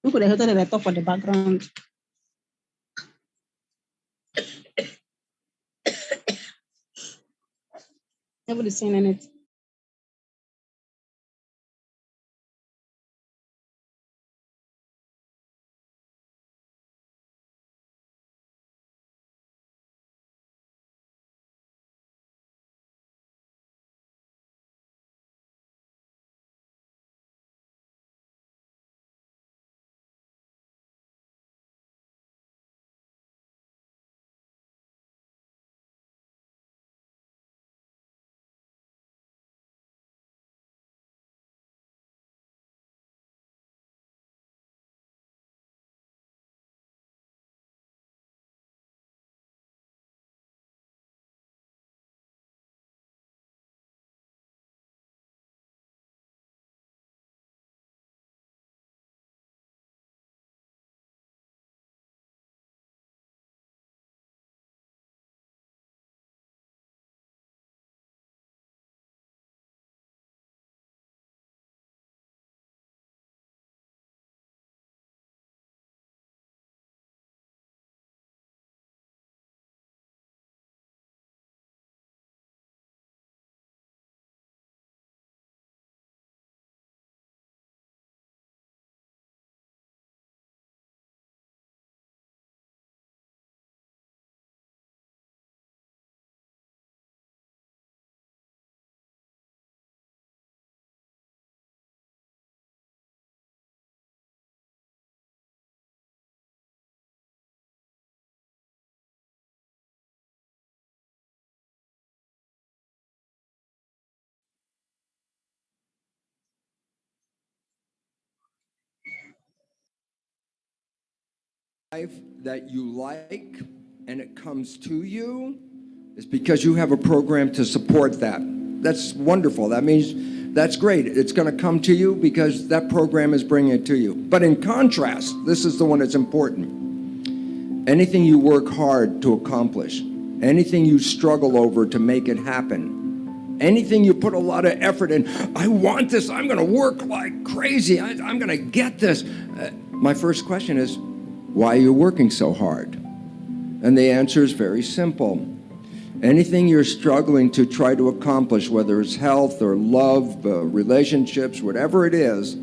You could have heard the talk on the background. Nobody's saying anything. Life that you like and it comes to you is because you have a program to support that. That's wonderful. That means that's great. It's going to come to you because that program is bringing it to you. But in contrast, this is the one that's important. Anything you work hard to accomplish, anything you struggle over to make it happen, anything you put a lot of effort in, I want this, I'm going to work like crazy, I'm going to get this. My first question is, why are you working so hard? And the answer is very simple. Anything you're struggling to try to accomplish, whether it's health or love, relationships, whatever it is,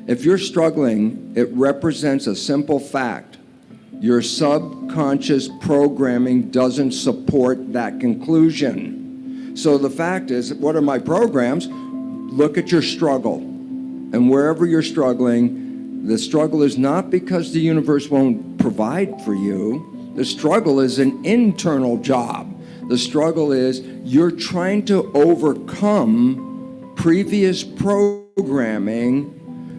if you're struggling, it represents a simple fact. Your subconscious programming doesn't support that conclusion. So the fact is, what are my programs? Look at your struggle. And wherever you're struggling, the struggle is not because the universe won't provide for you. The struggle is an internal job. The struggle is you're trying to overcome previous programming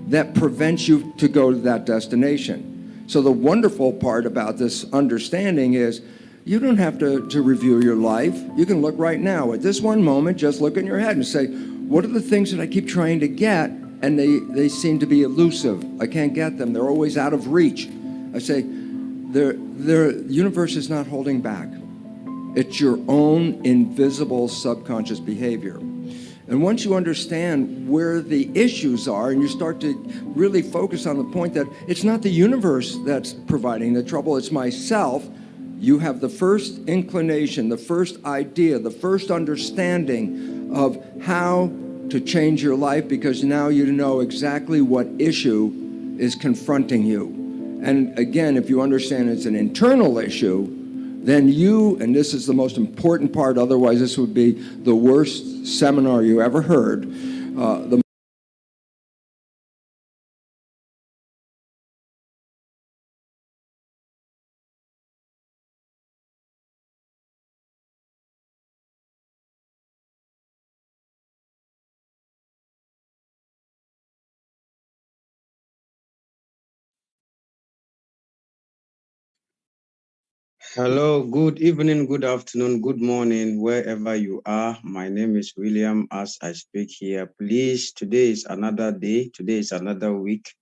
that prevents you to go to that destination. So the wonderful part about this understanding is you don't have to review your life. You can look right now. At this one moment, just look in your head and say, what are the things that I keep trying to get? And they seem to be elusive. I can't get them. They're always out of reach. I say, the universe is not holding back. It's your own invisible subconscious behavior. And once you understand where the issues are and you start to really focus on the point that it's not the universe that's providing the trouble, it's myself, you have the first inclination, the first idea, the first understanding of how to change your life, because now you know exactly what issue is confronting you. And again, if you understand it's an internal issue, then you, and this is the most important part, otherwise this would be the worst seminar you ever heard, Hello, good evening, good afternoon, good morning, wherever you are. My name is William as I speak here. Please, today is another day, today is another week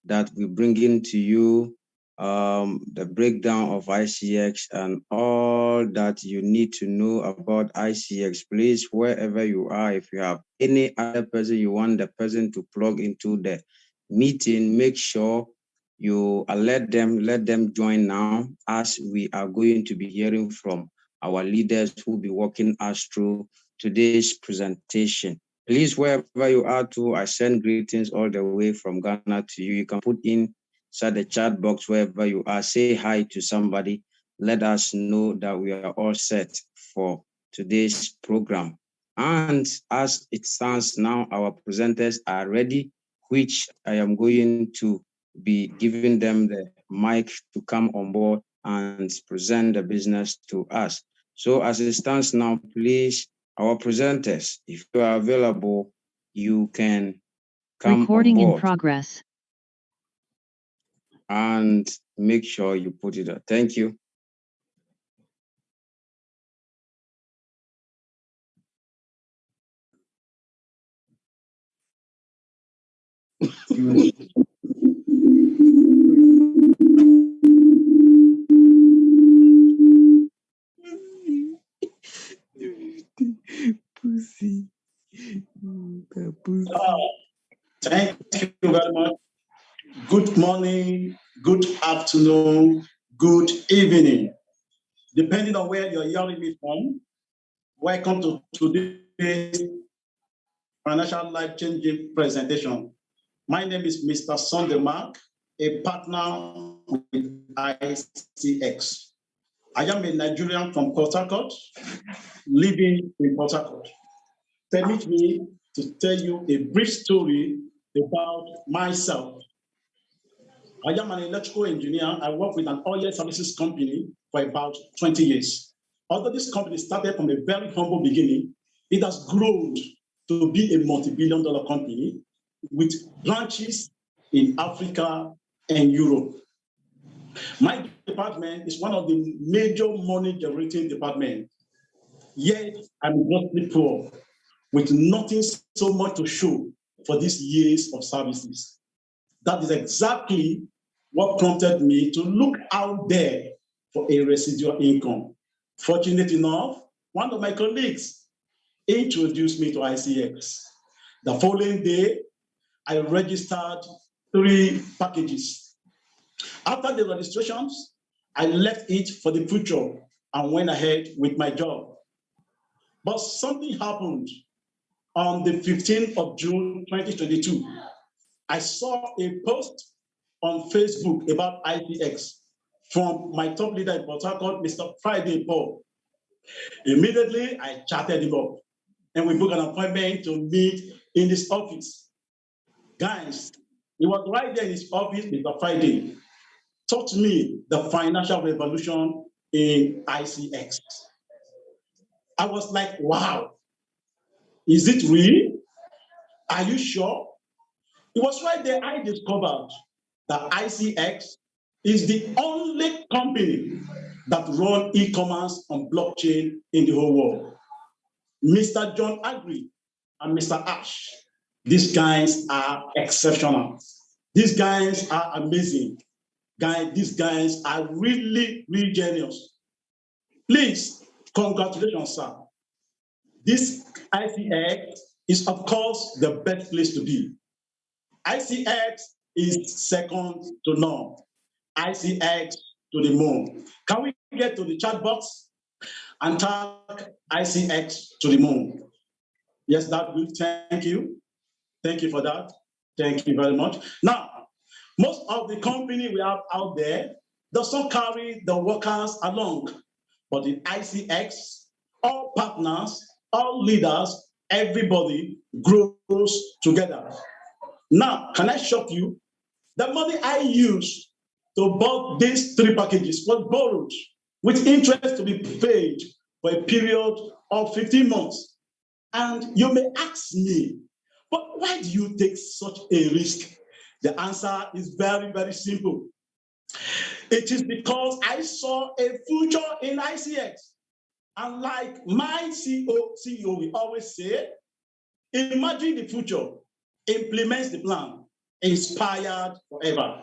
that we bring in to you the breakdown of ICX and all that you need to know about ICX. Please, wherever you are, if you have any other person you want the person to plug into the meeting, make sure you let them join now, as we are going to be hearing from our leaders who will be walking us through today's presentation. Please, wherever you are too, I send greetings all the way from Ghana to you. You can put inside the chat box wherever you are, say hi to somebody. Let us know that we are all set for today's program. And as it stands now, our presenters are ready, which I am going to be giving them the mic to come on board and present the business to us. So as it stands now, please, our presenters, if you are available, you can come Recording on board in progress. and make sure you put it up. Thank you. Thank you very much. Good morning, good afternoon, good evening. Depending on where you're hearing me from, welcome to today's financial life-changing presentation. My name is Mr. Sunday Mark, a partner with icx. I am a Nigerian from Port Harcourt, living in Port Harcourt. Permit me to tell you a brief story about myself. I am an electrical engineer. I work with an oil services company for about 20 years. Although this company started from a very humble beginning, it has grown to be a multi-billion-dollar company with branches in Africa and Europe. My department is one of the major money-generating departments, yet I'm mostly poor, with nothing so much to show for these years of services. That is exactly what prompted me to look out there for a residual income. Fortunate enough, one of my colleagues introduced me to icx. The following day, I registered 3 packages. After the registrations, I left it for the future and went ahead with my job. But something happened on the 15th of June, 2022. I saw a post on Facebook about icx from my top leader in Port Harcourt, Mr. Friday Paul. Immediately, I chatted him up, and we booked an appointment to meet in his office. Guys, he was right there in his office, Mr. Friday, taught me the financial revolution in icx. I was like, wow, is it real? Are you sure? It was right there I discovered that icx is the only company that runs e-commerce on blockchain in the whole world. Mr. John Agri and Mr. Ash, these guys are exceptional. These guys are amazing. These guys are really, really genius. Please, congratulations, sir. This icx is, of course, the best place to be. icx is second to none. icx to the moon. Can we get to the chat box and tag icx to the moon? Yes, that will. Thank you. Thank you for that. Thank you very much. Now, most of the company we have out there does not carry the workers along, but in icx, all partners, all leaders, everybody grows together. Now, can I shock you? The money I use to buy these 3 packages was borrowed with interest to be paid for a period of 15 months. And you may ask me, but why do you take such a risk? The answer is very, very simple. It is because I saw a future in icx. And like my CEO will always say, imagine the future, implements the plan, inspired forever.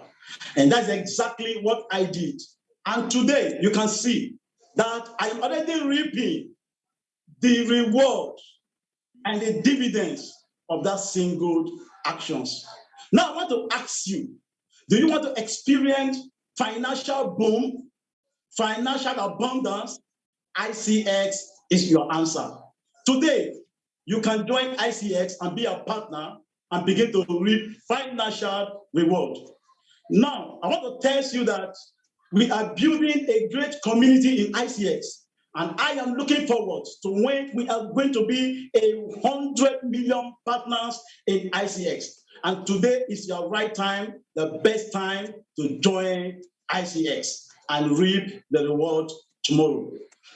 And that's exactly what I did. And today you can see that I'm already reaping the reward and the dividends of that single actions. Now I want to ask you, Do you want to experience financial boom, financial abundance? ICX is your answer. Today, you can join ICX and be a partner and begin to reap financial reward. Now, I want to tell you that we are building a great community in ICX, and I am looking forward to when we are going to be 100 million partners in ICX. And today is your right time, the best time to join ICX and reap the reward tomorrow.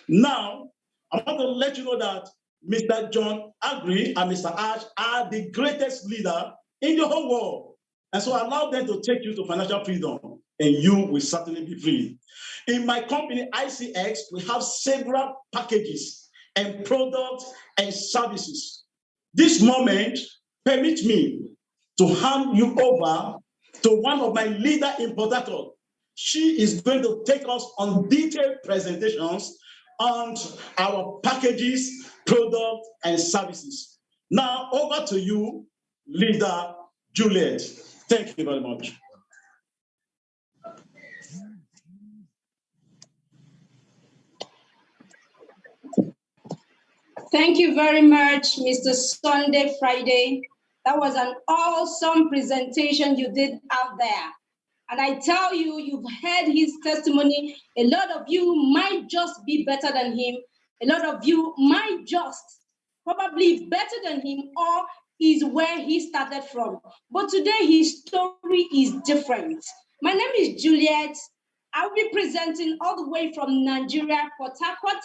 Now, I want to let you know that Mr. John Agri and Mr. Ash are the greatest leader in the whole world. And so allow them to take you to financial freedom, and you will certainly be free. In my company, ICX, we have several packages and products and services. This moment, permit me to hand you over to one of my leader in Port Harcourt. She is going to take us on detailed presentations on our packages, products, and services. Now, over to you, Leader Juliet. Thank you very much. Thank you very much, Mr. Sunday Friday. That was an awesome presentation you did out there. And I tell you, you've heard his testimony. A lot of you might just be better than him. A lot of you might just probably better than him, or is where he started from. But today his story is different. My name is Juliet. I'll be presenting all the way from Nigeria, Port Harcourt.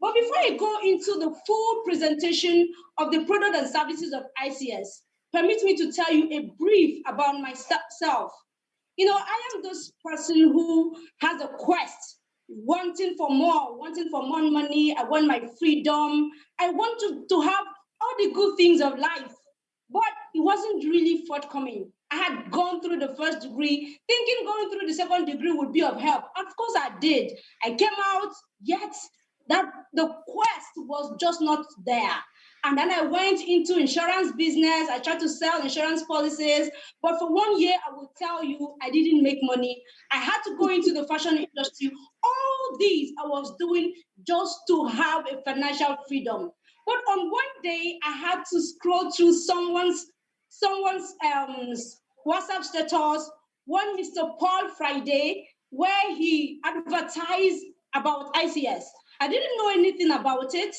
But before I go into the full presentation of the product and services of ICS, permit me to tell you a brief about myself. You know, I am this person who has a quest, wanting for more money. I want my freedom. I want to have all the good things of life, but it wasn't really forthcoming. I had gone through the first degree, thinking going through the second degree would be of help. Of course I did. I came out, yet that the quest was just not there. And then I went into insurance business. I tried to sell insurance policies, but for 1 year, I will tell you, I didn't make money. I had to go into the fashion industry. All these I was doing just to have a financial freedom. But on one day, I had to scroll through someone's WhatsApp status, one Mr. Paul Friday, where he advertised about ICS. I didn't know anything about it,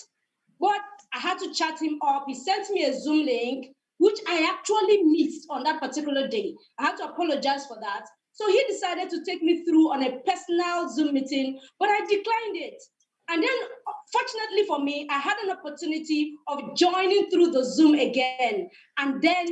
but I had to chat him up. He sent me a Zoom link, which I actually missed on that particular day. I had to apologize for that. So he decided to take me through on a personal Zoom meeting, but I declined it. And then, fortunately for me, I had an opportunity of joining through the Zoom again. And then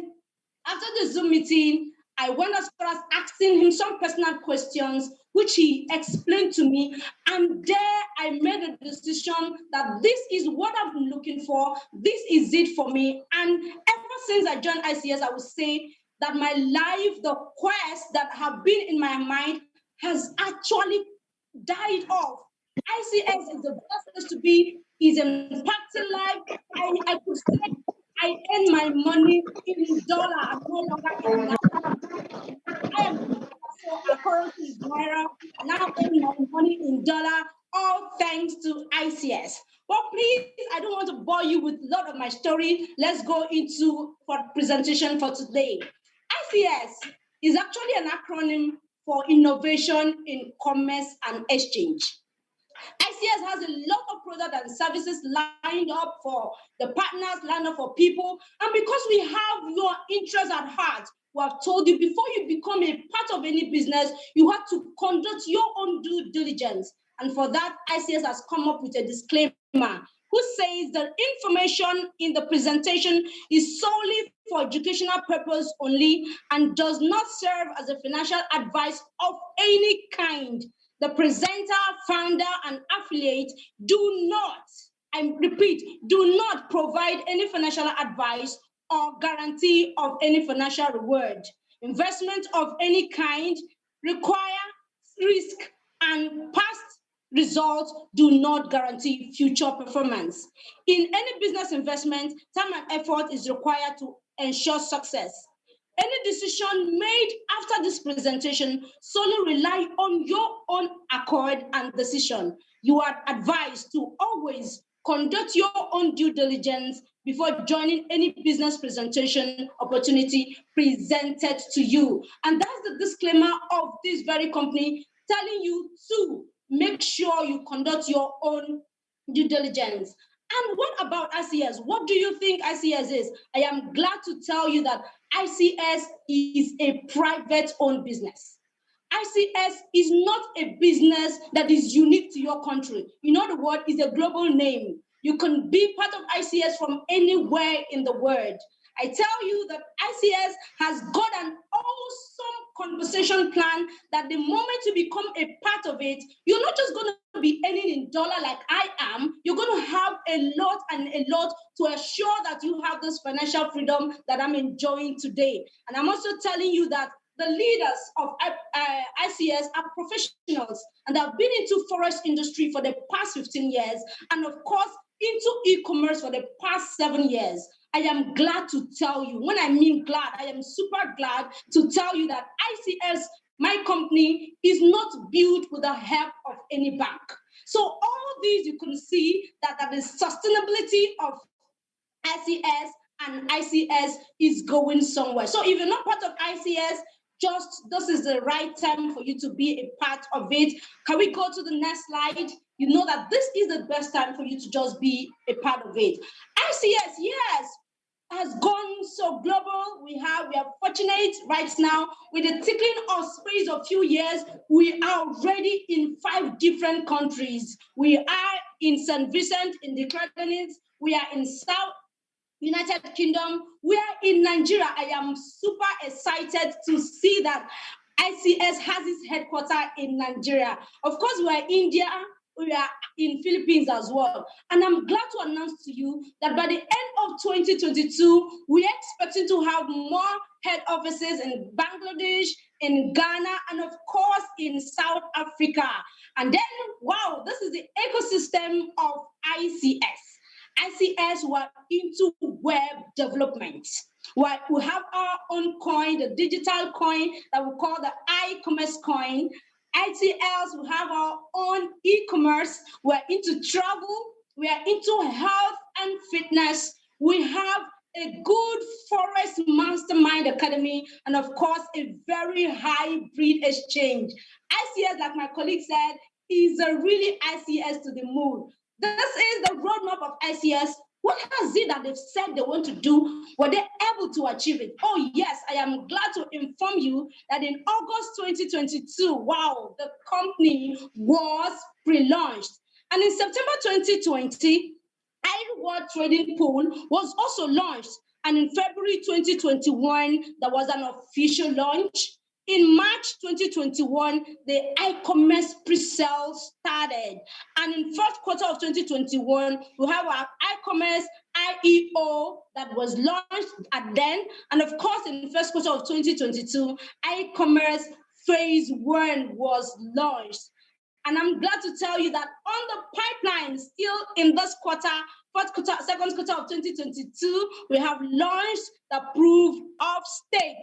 after the Zoom meeting, I went as far as asking him some personal questions, which he explained to me. And there I made a decision that this is what I've been looking for. This is it for me. And ever since I joined ICS, I would say that my life, the quest that have been in my mind has actually died off. ICS is the best place to be, is impacting life. I could say I earn my money in dollar, I'm no longer in naira. I am so currency is naira, now earn my money in dollar, all thanks to ICS. But please, I don't want to bore you with a lot of my story. Let's go into for presentation for today. ICS is actually an acronym for Innovation in Commerce and Exchange. ICS has a lot of products and services lined up for the partners, lined up for people. And because we have your interest at heart, we have told you before you become a part of any business, you have to conduct your own due diligence. And for that, ICS has come up with a disclaimer who says that information in the presentation is solely for educational purpose only and does not serve as a financial advice of any kind. The presenter, founder, and affiliate do not, I repeat, do not provide any financial advice or guarantee of any financial reward. Investment of any kind require risk, and past results do not guarantee future performance. In any business investment, time and effort is required to ensure success. Any decision made after this presentation solely rely on your own accord and decision. You are advised to always conduct your own due diligence before joining any business presentation opportunity presented to you. And that's the disclaimer of this very company, telling you to make sure you conduct your own due diligence. And what about ICS? What do you think ICS is? I am glad to tell you that ICS is a private-owned business. ICS is not a business that is unique to your country. In other words, it's a global name. You can be part of ICS from anywhere in the world. I tell you that ICS has got an awesome conversation plan that the moment you become a part of it, you're not just going to be earning in dollar like I am. You're going to have a lot and a lot to assure that you have this financial freedom that I'm enjoying today. And I'm also telling you that the leaders of ICS are professionals and have been into FOREX industry for the past 15 years, and of course, into e-commerce for the past 7 years. I am glad to tell you, when I mean glad, I am super glad to tell you that ICS, my company, is not built with the help of any bank. So all these you can see that the sustainability of ICS and ICS is going somewhere. So if you're not part of ICS, just this is the right time for you to be a part of it. Can we go to the next slide? You know that this is the best time for you to just be a part of it. ICS, yes, has gone so global. We are fortunate right now with the tickling of space of few years. We are already in 5 different countries. We are in St. Vincent in the Grenadines. We are in South United Kingdom. We are in Nigeria. I am super excited to see that ICS has its headquarters in Nigeria. Of course, we are in India. We are in Philippines as well. And I'm glad to announce to you that by the end of 2022, we are expecting to have more head offices in Bangladesh, in Ghana, and of course in South Africa. And then, wow, this is the ecosystem of ICS. ICS were into web development. We have our own coin, the digital coin that we call the iCommerce coin. ICS, we have our own e-commerce. We're into travel. We are into health and fitness. We have a good FOREX Mastermind Academy, and of course, a very hybrid exchange. ICS, like my colleague said, is a really ICS to the moon. This is the roadmap of ICS. What has it that they've said they want to do? Were they able to achieve it? Oh, yes, I am glad to inform you that in August 2022, wow, the company was pre-launched. And in September 2020, iReward Trading Pool was also launched. And in February 2021, there was an official launch. In March 2021, the iCommerce pre-sale started. And in first quarter of 2021, we have our iCommerce IEO that was launched at then. And of course, in the first quarter of 2022, iCommerce Phase 1 was launched. And I'm glad to tell you that on the pipeline, still in this quarter, second quarter of 2022, we have launched the proof of stake.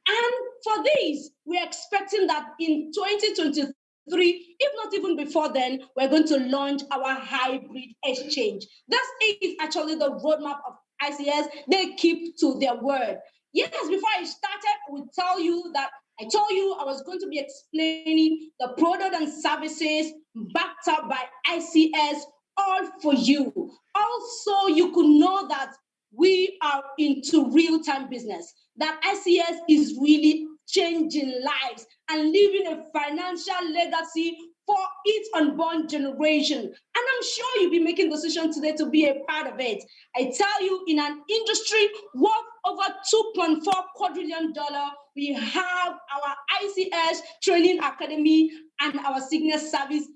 And for these, we're expecting that in 2023, if not even before then, we're going to launch our hybrid exchange. This is actually the roadmap of ICS. They keep to their word. Yes, before I started, I would tell you that I told you I was going to be explaining the product and services backed up by ICS, all for you. Also, you could know that we are into real-time business, that ICS is really changing lives and leaving a financial legacy for its unborn generation. And I'm sure you'll be making decisions today to be a part of it. I tell you, in an industry worth over $2.4 quadrillion, we have our ICS Training Academy and our Signet service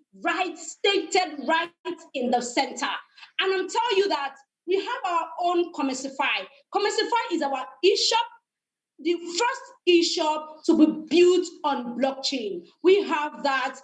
stated right in the center. And I'm telling you that we have our own Commercify. Commercify is our e-shop, the first e-shop to be built on blockchain. We have that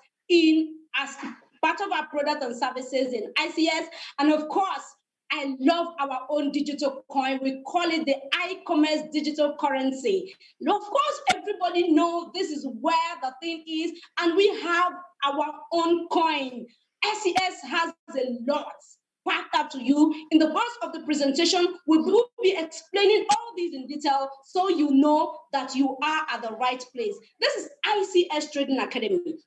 as part of our products and services in ICS. And of course, I love our own digital coin. We call it the iCommerce digital currency. Now, of course, everybody knows this is where the thing is, and we have our own coin. SES has a lot packed up to you. In the course of the presentation, we will be explaining all these in detail so you know that you are at the right place. This is ICS Trading Academy,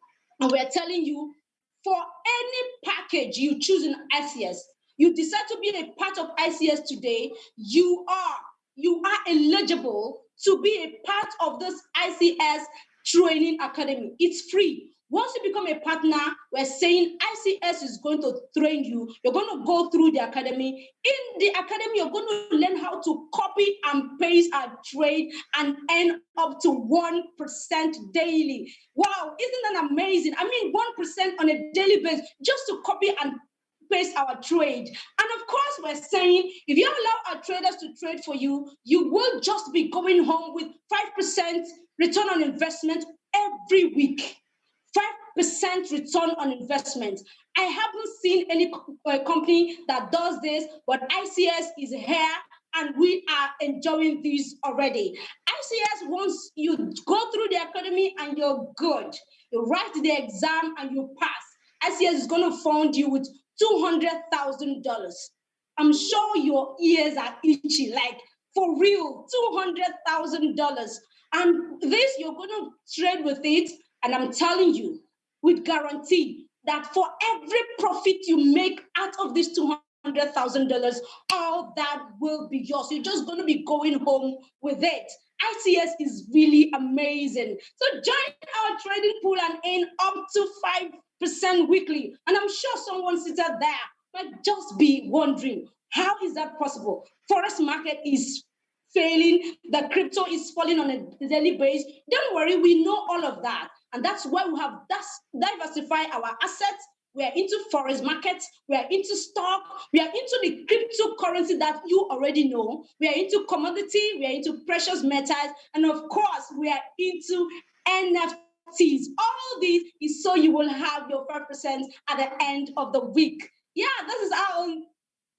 and we're telling you, for any package you choose in ICS, you decide to be a part of ICS today, you are eligible to be a part of this ICS Training Academy. It's free. Once you become a partner, we're saying ICS is going to train you. You're going to go through the academy. In the academy, you're going to learn how to copy and paste a trade and earn up to 1% daily. Wow, isn't that amazing? I mean, 1% on a daily basis just to copy and paste our trade. And of course, we're saying if you allow our traders to trade for you, you will just be going home with 5% return on investment every week. 5% return on investment. I haven't seen any company that does this, but ICS is here and we are enjoying this already. ICS, once you go through the academy and you're good, you write the exam and you pass, ICS is going to fund you with $200,000. I'm sure your ears are itchy, like for real, $200,000. And this, you're going to trade with it. And I'm telling you, with guarantee, that for every profit you make out of this $200,000, all that will be yours. You're just going to be going home with it. ICS is really amazing. So join our trading pool and earn up to 5% weekly. And I'm sure someone sits out there might just be wondering, how is that possible? Forex market is failing, the crypto is falling on a daily basis. Don't worry, we know all of that. And that's why we have diversified our assets. We are into forex markets. We are into stock. We are into the cryptocurrency that you already know. We are into commodity. We are into precious metals. And of course, we are into NFTs. All these is so you will have your 5% at the end of the week. Yeah, this is our own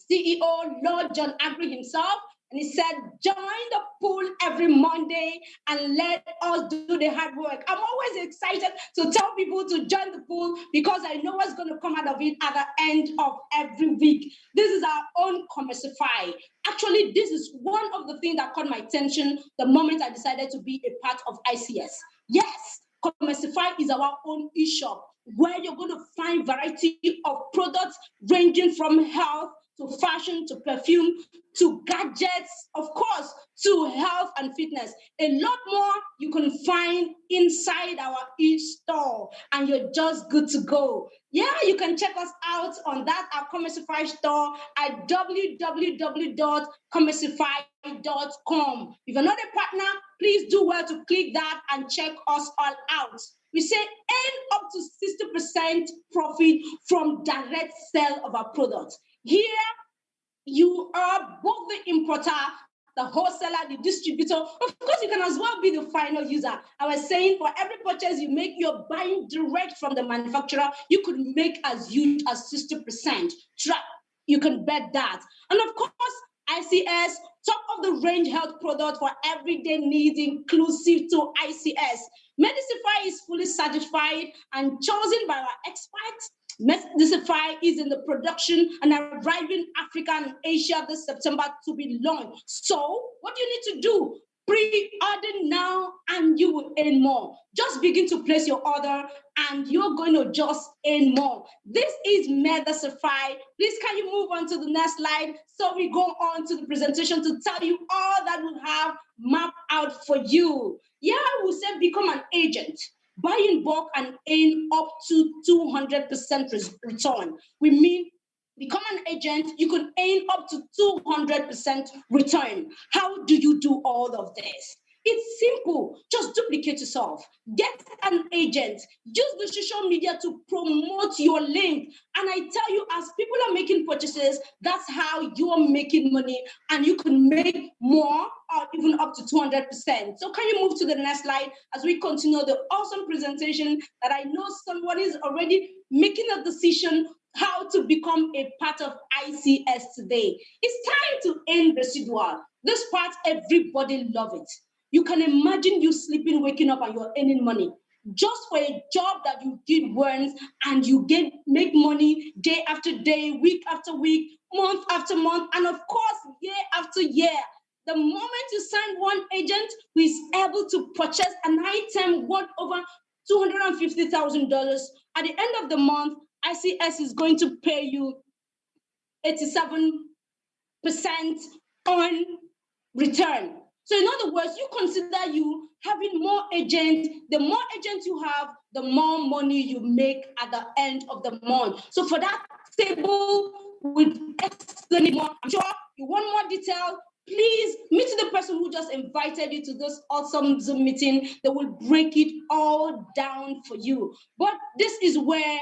CEO, Lord John Agri himself. And he said, join the pool every Monday and let us do the hard work. I'm always excited to tell people to join the pool because I know what's going to come out of it at the end of every week. This is our own Commercify. Actually, this is one of the things that caught my attention the moment I decided to be a part of ICS. Yes, Commercify is our own e-shop where you're going to find variety of products ranging from health to fashion, to perfume, to gadgets, of course, to health and fitness. A lot more you can find inside our e-store, and you're just good to go. Yeah, you can check us out on that, our Commercify store at www.commercify.com. If you're not a partner, please do well to click that and check us all out. We say earn up to 60% profit from direct sale of our products. Here, you are both the importer, the wholesaler, the distributor. Of course, you can as well be the final user. I was saying for every purchase you make, you're buying direct from the manufacturer. You could make as huge as 60%. You can bet that. And of course, ICS, top of the range health product for everyday needs, inclusive to ICS. Medicify is fully certified and chosen by our experts. Medicify is in the production and arriving Africa and Asia this September to be launched. So what you need to do, pre-order now and you will earn more. Just begin to place your order and you're going to just earn more. This is Medicify. Please can you move on to the next slide so we go on to the presentation to tell you all that we have mapped out for you. Yeah, we said become an agent. Buy in bulk and earn up to 200% return. We mean become an agent, you can earn up to 200% return. How do you do all of this? It's simple. Just duplicate yourself. Get an agent. Use the social media to promote your link. And I tell you, as people are making purchases, that's how you're making money. And you can make more or even up to 200%. So can you move to the next slide as we continue the awesome presentation that I know someone is already making a decision how to become a part of ICS today. It's time to end residual. This part, everybody love it. You can imagine you sleeping, waking up, and you're earning money just for a job that you did once, and you make money day after day, week after week, month after month, and of course, year after year. The moment you sign one agent who is able to purchase an item worth over $250,000, at the end of the month, ICS is going to pay you 87% on return. So in other words, you consider you having more agents. The more agents you have, the more money you make at the end of the month. So for that table with explaining more, I'm sure you want more detail, please meet the person who just invited you to this awesome Zoom meeting. They will break it all down for you. But this is where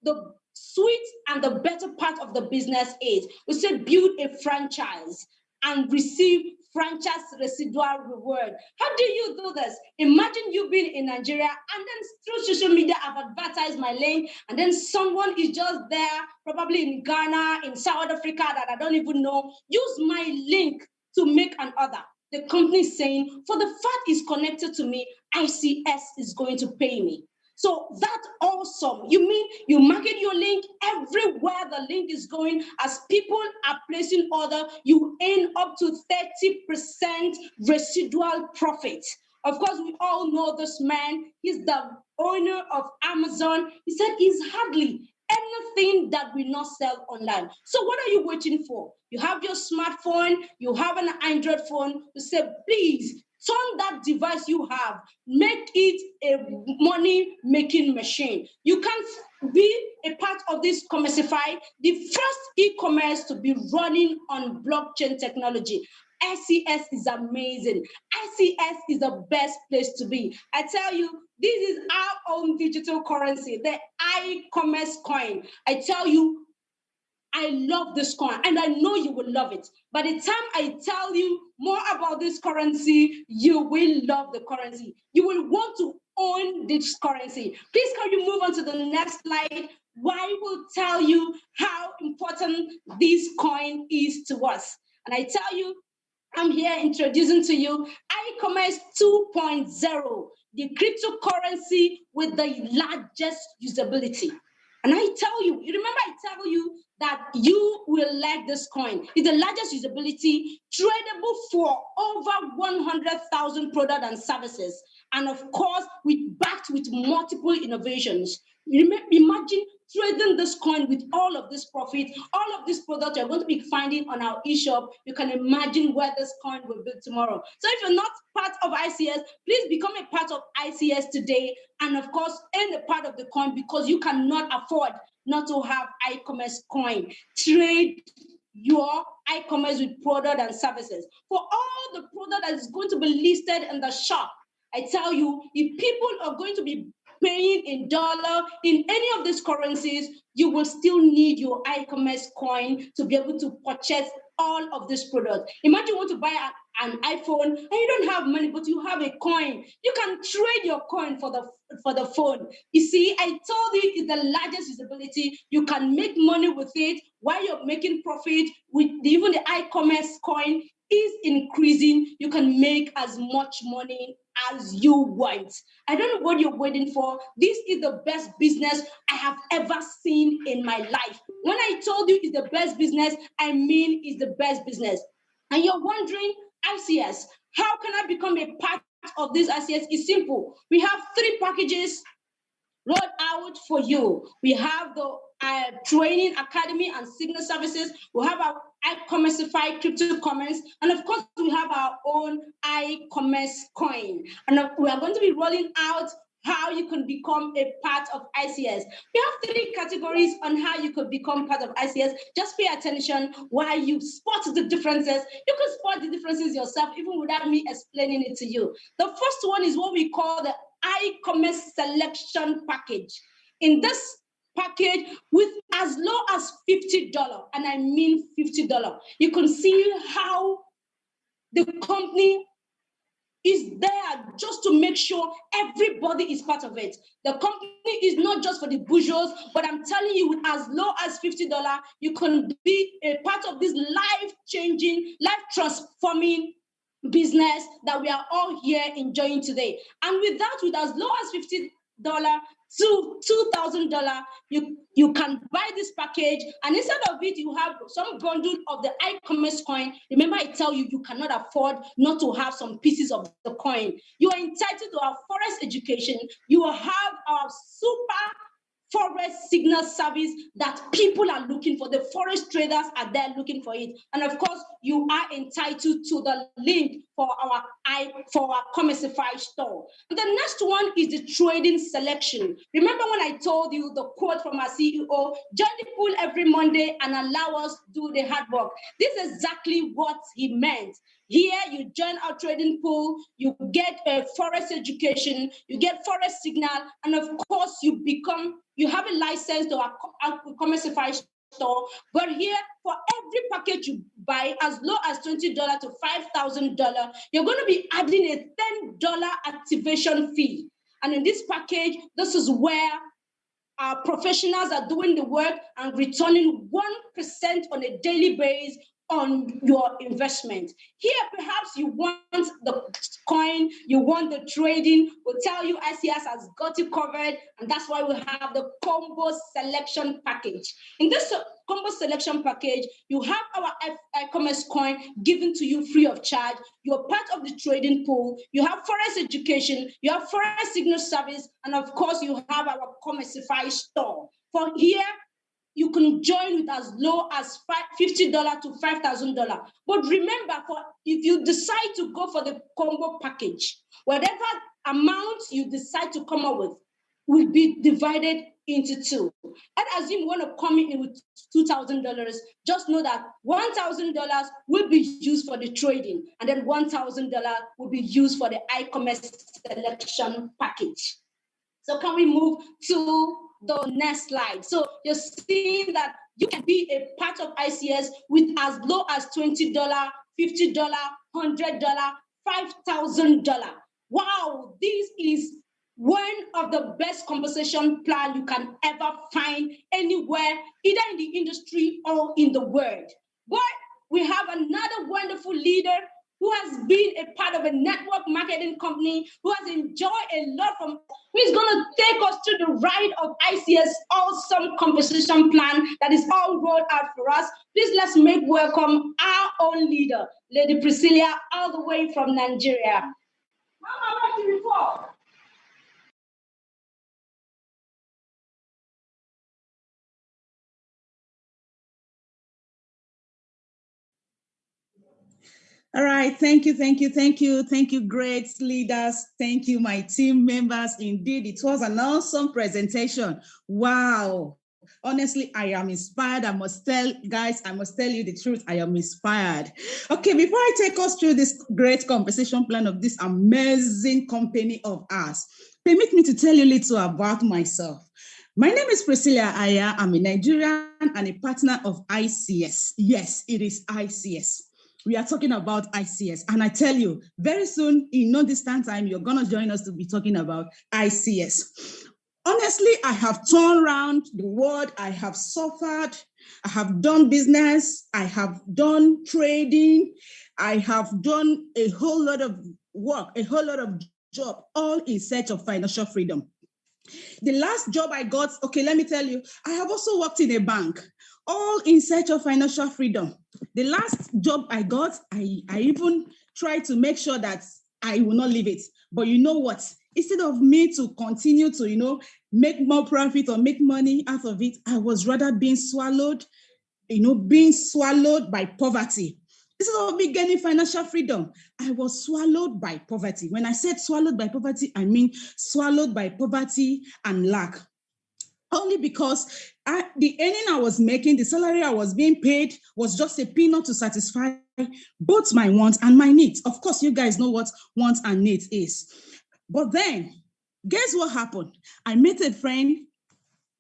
the sweet and the better part of the business is. We say build a franchise and receive franchise residual reward. How do you do this? Imagine you being in Nigeria and then through social media I've advertised my link, and then someone is just there, probably in Ghana, in South Africa, that I don't even know. Use my link to make an order. The company is saying, for the fact it's connected to me, ICS is going to pay me. So that's awesome. You mean you market your link everywhere the link is going. As people are placing order, you earn up to 30% residual profit. Of course, we all know this man. He's the owner of Amazon. He said he's hardly anything that we not sell online. So what are you waiting for? You have your smartphone, you have an Android phone. You say, please, turn that device you have, make it a money-making machine. You can be a part of this Commercify, the first e-commerce to be running on blockchain technology. ICS is amazing. ICS is the best place to be. I tell you, this is our own digital currency, the iCommerce coin. I tell you, I love this coin, and I know you will love it. By the time I tell you more about this currency, you will love the currency. You will want to own this currency. Please, can you move on to the next slide? I will tell you how important this coin is to us. And I tell you, I'm here introducing to you iCommerce 2.0, the cryptocurrency with the largest usability. And I tell you, you remember I tell you that you will like this coin. It's the largest usability, tradable for over 100,000 products and services. And of course, backed with multiple innovations. Imagine trading this coin with all of this profit, all of these products you're going to be finding on our e-shop. You can imagine where this coin will be tomorrow. So if you're not part of ICS, please become a part of ICS today. And of course, earn a part of the coin, because you cannot afford not to have iCommerce coin. Trade your iCommerce with product and services. For all the product that is going to be listed in the shop, I tell you, if people are going to be paying in dollar, in any of these currencies, you will still need your iCommerce coin to be able to purchase all of this product. Imagine you want to buy an iPhone and you don't have money, but you have a coin. You can trade your coin for the phone. You see, I told you it's the largest usability. You can make money with it while you're making profit. With even the iCommerce coin is increasing. You can make as much money as you want. I don't know what you're waiting for. This is the best business I have ever seen in my life. When I told you it's the best business, I mean it's the best business. And you're wondering, ICS, how can I become a part of this ICS? It's simple. We have 3 packages rolled out for you. We have the training academy and signal services. We have our iCommerceify crypto commerce, and of course we have our own iCommerce coin. And we are going to be rolling out how you can become a part of ICS. We have 3 categories on how you could become part of ICS. Just pay attention while you spot the differences. You can spot the differences yourself even without me explaining it to you. The first one is what we call the iCommerce selection package. In this package, with as low as $50, and I mean $50, you can see how the company is there just to make sure everybody is part of it. The company is not just for the bourgeois, but I'm telling you, with as low as $50, you can be a part of this life-changing, life-transforming business that we are all here enjoying today. And with that, with as low as $50 to $2,000, you can buy this package, and instead of it, you have some bundle of the iCommerce coin. Remember, I tell you, you cannot afford not to have some pieces of the coin. You are entitled to our FOREX education. You will have our super FOREX signal service that people are looking for. The FOREX traders are there looking for it. And of course, you are entitled to the link for our Commercify store. And the next one is the trading selection. Remember when I told you the quote from our CEO, join the pool every Monday and allow us to do the hard work. This is exactly what he meant. Here, you join our trading pool, you get a FOREX education, you get FOREX signal, and of course, you have a license to our Commercify store. But here, for every package you buy, as low as $20 to $5,000, you're going to be adding a $10 activation fee. And in this package, this is where our professionals are doing the work and returning 1% on a daily basis on your investment. Here, perhaps you want the coin, you want the trading, we'll tell you ICS has got you covered, and that's why we have the combo selection package. In this combo selection package, you have our iCommerce coin given to you free of charge. You're part of the trading pool. You have FOREX education, you have FOREX signal service, and of course, you have our Commercify store. For here, you can join with as low as $50 to $5,000. But remember, if you decide to go for the combo package, whatever amount you decide to come up with will be divided into two. And assume you want to come in with $2,000, just know that $1,000 will be used for the trading, and then $1,000 will be used for the iCommerce selection package. So can we move to the next slide? So you're seeing that you can be a part of ICS with as low as $20, $50, $100, $5,000. Wow, this is one of the best compensation plan you can ever find anywhere, either in the industry or in the world. But we have another wonderful leader who has been a part of a network marketing company, who has enjoyed a lot from, who is going to take us to the ride of ICS awesome compensation plan that is all rolled out for us. Please let's make welcome our own leader, Lady Priscilla, all the way from Nigeria. Mama, what do you report? All right, thank you, great leaders. Thank you, my team members. Indeed, it was an awesome presentation. Wow. Honestly, I am inspired. I must tell you the truth. I am inspired. Okay, before I take us through this great compensation plan of this amazing company of ours, permit me to tell you a little about myself. My name is Priscilla Aya. I'm a Nigerian and a partner of ICS. Yes, it is ICS. We are talking about ICS. And I tell you, very soon, in no distant time, you're going to join us to be talking about ICS. Honestly, I have turned around the world. I have suffered. I have done business. I have done trading. I have done a whole lot of work, a whole lot of job, all in search of financial freedom. The last job I got, okay, let me tell you, I have also worked in a bank, all in search of financial freedom. The last job I got, I even tried to make sure that I will not leave it. But you know what? Instead of me to continue to, make more profit or make money out of it, I was rather being swallowed by poverty. Instead of me gaining financial freedom, I was swallowed by poverty. When I said swallowed by poverty, I mean swallowed by poverty and lack. Only because the earning I was making, the salary I was being paid was just a peanut to satisfy both my wants and my needs. Of course, you guys know what wants and needs is. But then, guess what happened? I met a friend,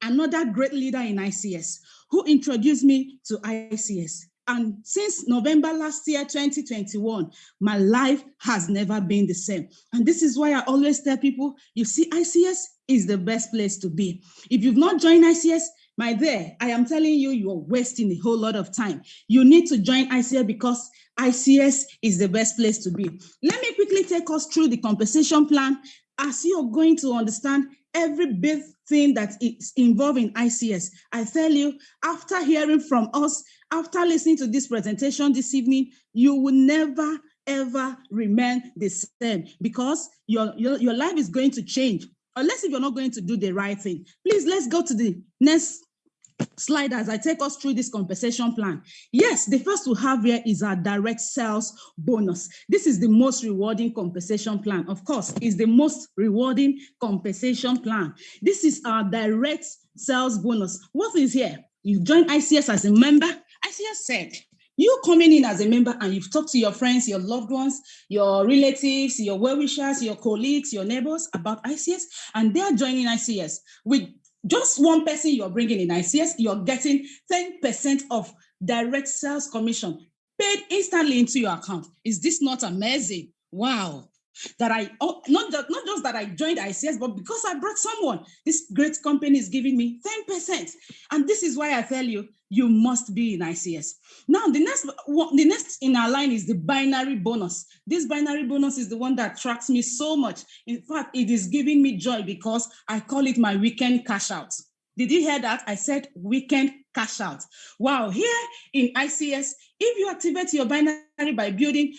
another great leader in ICS, who introduced me to ICS. And since November last year, 2021, my life has never been the same. And this is why I always tell people, you see, ICS is the best place to be. If you've not joined ICS, my dear, I am telling you, you're wasting a whole lot of time. You need to join ICS because ICS is the best place to be. Let me quickly take us through the compensation plan as you're going to understand every big thing that is involved in ICS. I tell you, after hearing from us, after listening to this presentation this evening, you will never, ever remain the same because your life is going to change, unless if you're not going to do the right thing. Please, let's go to the next slide as I take us through this compensation plan. Yes, the first we have here is our direct sales bonus. This is the most rewarding compensation plan. Of course, it's the most rewarding compensation plan. This is our direct sales bonus. What is here? You join ICS as a member. ICS said, you coming in as a member and you've talked to your friends, your loved ones, your relatives, your well-wishers, your colleagues, your neighbors about ICS, and they're joining ICS with just one person you're bringing in ICS, you're getting 10% of direct sales commission paid instantly into your account. Is this not amazing? Wow. That not just that I joined ICS, but because I brought someone, this great company is giving me 10%. And this is why I tell you, you must be in ICS. Now, the next in our line is the binary bonus. This binary bonus is the one that attracts me so much. In fact, it is giving me joy because I call it my weekend cash out. Did you hear that? I said weekend cash out. Wow, here in ICS, if you activate your binary by building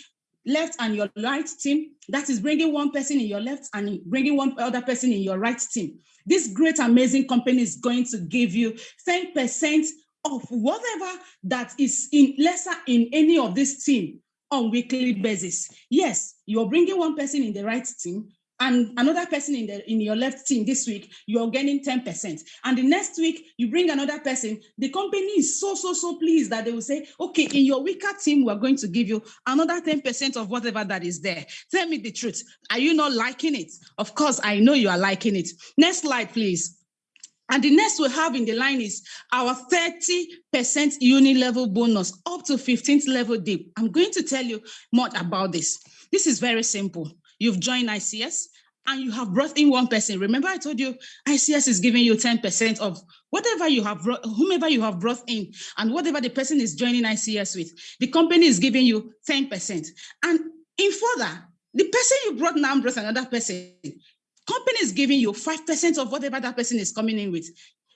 left and your right team, that is bringing one person in your left and bringing one other person in your right team. This great, amazing company is going to give you 10% of whatever that is in lesser in any of this team on weekly basis. Yes, you're bringing one person in the right team and another person in your left team this week, you're getting 10%. And the next week, you bring another person. The company is so pleased that they will say, okay, in your weaker team, we're going to give you another 10% of whatever that is there. Tell me the truth. Are you not liking it? Of course, I know you are liking it. Next slide, please. And the next we have in the line is our 30% uni-level bonus up to 15th level dip. I'm going to tell you more about this. This is very simple. You've joined ICS and you have brought in one person. Remember I told you ICS is giving you 10% of whatever you have brought, whomever you have brought in and whatever the person is joining ICS with. The company is giving you 10%. And in further, the person you brought now brought another person. Company is giving you 5% of whatever that person is coming in with.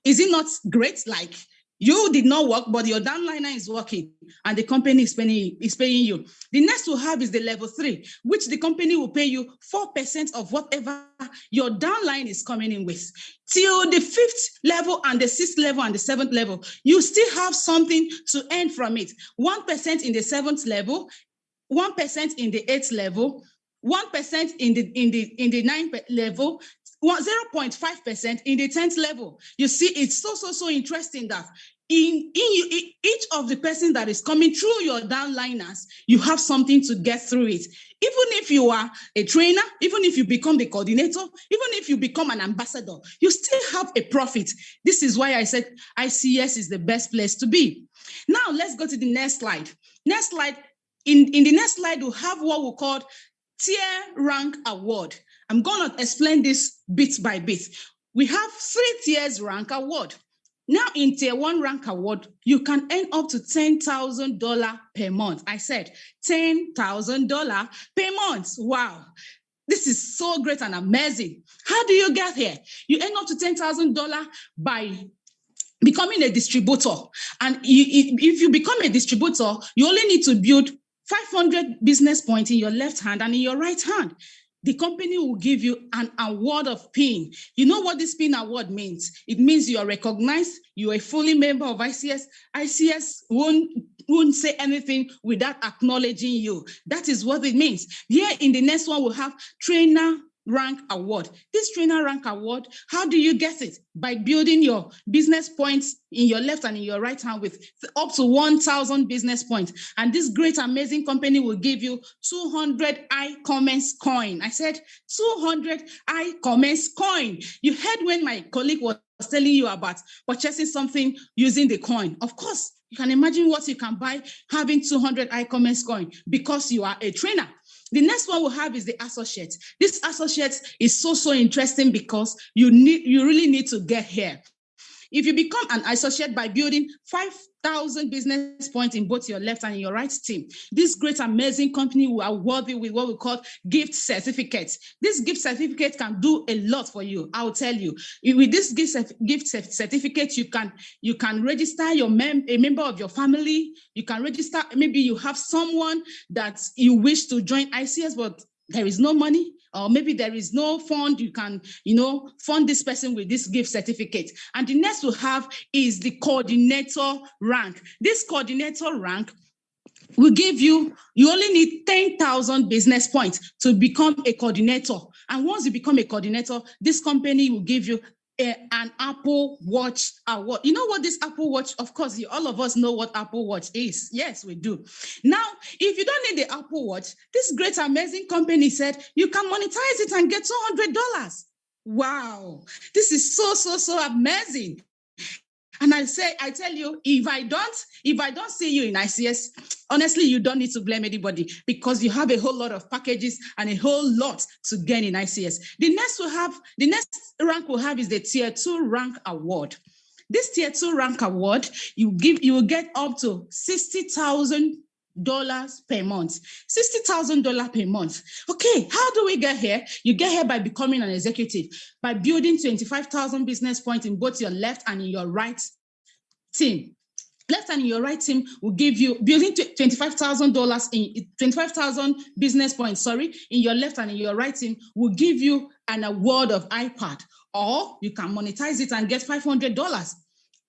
Is it not great? Like you did not work, but your downliner is working and the company is paying you. The next we'll have is the level 3, which the company will pay you 4% of whatever your downline is coming in with. Till the 5th level and the 6th level and the 7th level, you still have something to earn from it. 1% in the 7th level, 1% in the 8th level, 1% in the 9th level, 0.5% in the 10th level. You see, it's so interesting that in each of the person that is coming through your downliners, you have something to get through it. Even if you are a trainer, even if you become the coordinator, even if you become an ambassador, you still have a profit. This is why I said ICS is the best place to be. Now, let's go to the next slide. Next slide. In the next slide, we'll have what we call tier rank award. I'm going to explain this bit by bit. We have 3 tiers rank award. Now in tier 1 rank award, you can earn up to $10,000 per month. I said $10,000 per month. Wow. This is so great and amazing. How do you get here? You earn up to $10,000 by becoming a distributor. And if you become a distributor, you only need to build 500 business points in your left hand and in your right hand. The company will give you an award of PIN. You know what this PIN award means? It means you are recognized, you are a fully member of ICS. ICS won't say anything without acknowledging you. That is what it means. Here in the next one, we'll have trainer rank award. This trainer rank award, how do you get it? By building your business points in your left and in your right hand with up to 1,000 business points. And this great, amazing company will give you 200 iCommerce coin. I said 200 iCommerce coin. You heard when my colleague was telling you about purchasing something using the coin. Of course, you can imagine what you can buy having 200 iCommerce coin because you are a trainer. The next one we'll have is the associate. This associate is so interesting because you really need to get here. If you become an associate by building 5,000 business points in both your left and your right team, this great, amazing company will award you with what we call gift certificates. This gift certificate can do a lot for you. I'll tell you. With this gift certificate, you can register a member of your family. You can register, maybe you have someone that you wish to join ICS, but there is no money, or maybe there is no fund. You can, fund this person with this gift certificate. And the next we'll have is the coordinator rank. This coordinator rank will give you only need 10,000 business points to become a coordinator. And once you become a coordinator, this company will give you an Apple Watch award. You know what this Apple Watch, of course, all of us know what Apple Watch is. Yes, we do. Now, if you don't need the Apple Watch, this great, amazing company said you can monetize it and get $200. Wow, this is so amazing. And I tell you, if I don't see you in ICS, honestly, you don't need to blame anybody because you have a whole lot of packages and a whole lot to gain in ICS. The next rank we'll have is the Tier 2 rank award. This Tier 2 rank award, you will get up to $60,000 per month. $60,000 per month. Okay, how do we get here? You get here by becoming an executive, by building 25,000 business points in both your left and in your right team. Left and in your right team will give you building $25,000 in 25,000 business points. In your left and in your right team will give you an award of iPad, or you can monetize it and get $500.